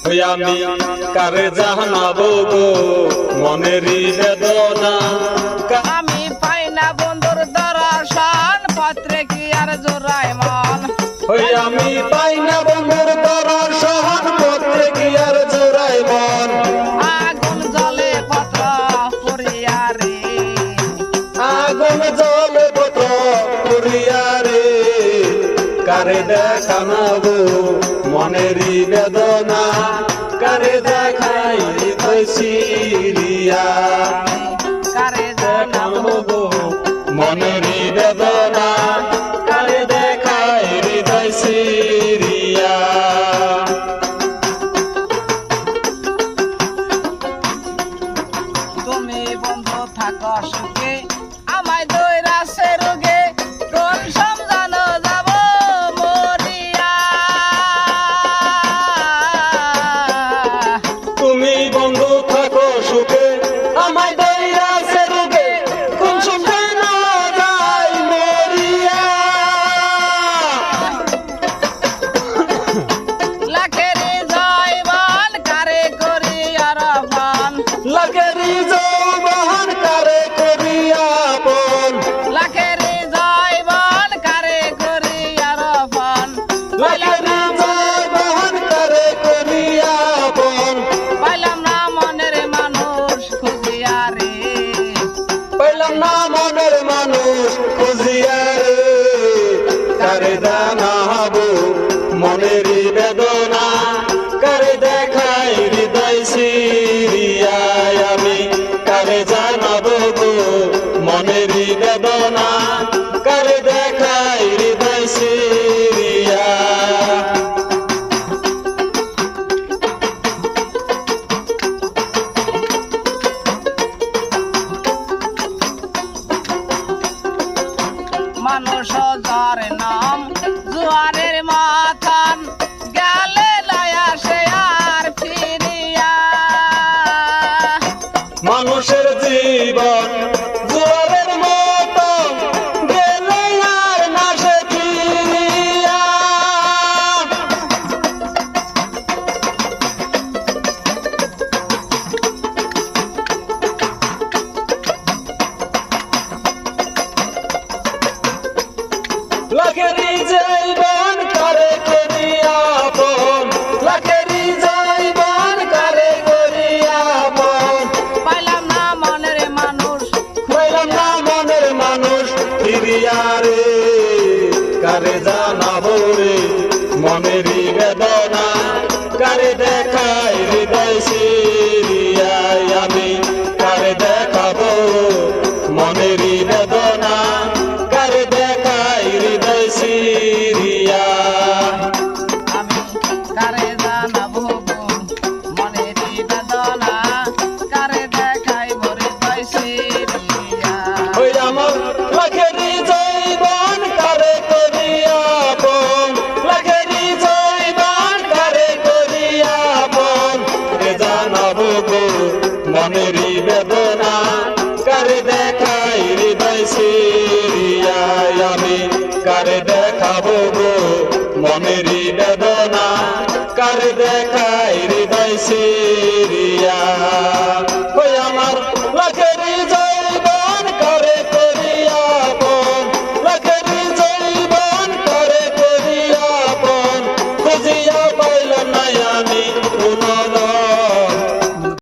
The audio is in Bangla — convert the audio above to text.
ওই আমি কারে জানাবো গো মনেরই বেদনা। আমি পাই না বন্ধুর দর্শন, পত্রে কি আর জোড়ায় মন। ওই আমি পাই না বন্ধুর দর্শন, পত্রে কি আর জোড়ায় মন। আগুন জলে পত্র পুরিয়া রে, আগুন জলে পত্র পুরিয়া রে, কারে দেখানাবো মনেরই বেদনা, কারে দেখাই সিরিয়া। কারে জানাবো গো মনেরই বেদনা, কারে দেখাই হৃদয় সিরিয়া। তুমি বন্ধু থাকো সুখে, আমায় দৈরাসে রোগে, কোন সমজানো যাব মরিয়া। তুমি বন্ধু থাকো সুখে, আমায় দৈরাসে রোগে, কোন সমজানো যাই মরিয়া। লাখেরি জয়বান কারে করি আরফান, লাগেরি যৌবন কারে করিয়া আপন, লাখেরি জয়বান কারে করি আরফান। লাগেরি যৌবন কারে করিয়া আপন। পাইলাম না মনের মানুষ খুঁজিয়া রে, পাইলাম না মনের মানুষ খুঁজিয়া রে, কারে জানাবো মনেরই বেদনা, কারে দেখাই হৃদয় সিরিয়া। আমি কারে জানাবো গো মনেরই বেদনা, কারে দেখাই হৃদয় সিরিয়া। মানুষ যার নাম জোয়ারের মাথান, গেলে লয়া সে আর ফিরিয়া। মানুষের জীবন জোয়ারের মতো, গেলে আর না সে ফিরিয়া। লাখেরি জীবন কারে করিয়া আপন, লাখেরি জীবন কারে করিয়া আপন। পাইলাম না মনের মানুষ পাইলাম না মনের মানুষ ফিরিয়া রে, কারে জানাবো রে মনেরই বেদনা, কারে দেখাই হৃদয় সিরিয়া। আমি কারে দেখাবো মনেরই বেদনা, কারে দেখাই হৃদয় সিরিয়া। আমি কারে জানাবো গো মনেরই বেদনা, কারে দেখাই মরে পাইছিরিয়া। ওই আমার লাখেরি জৈবন কারে করিয়া আপন, লাখেরি জৈবন কারে করিয়া আপন, কে জানাবো গো মনেরই বেদনা, কারে দেখাই হৃদয় সিরিয়া। আমি কারে দেখাবো গো মনেরই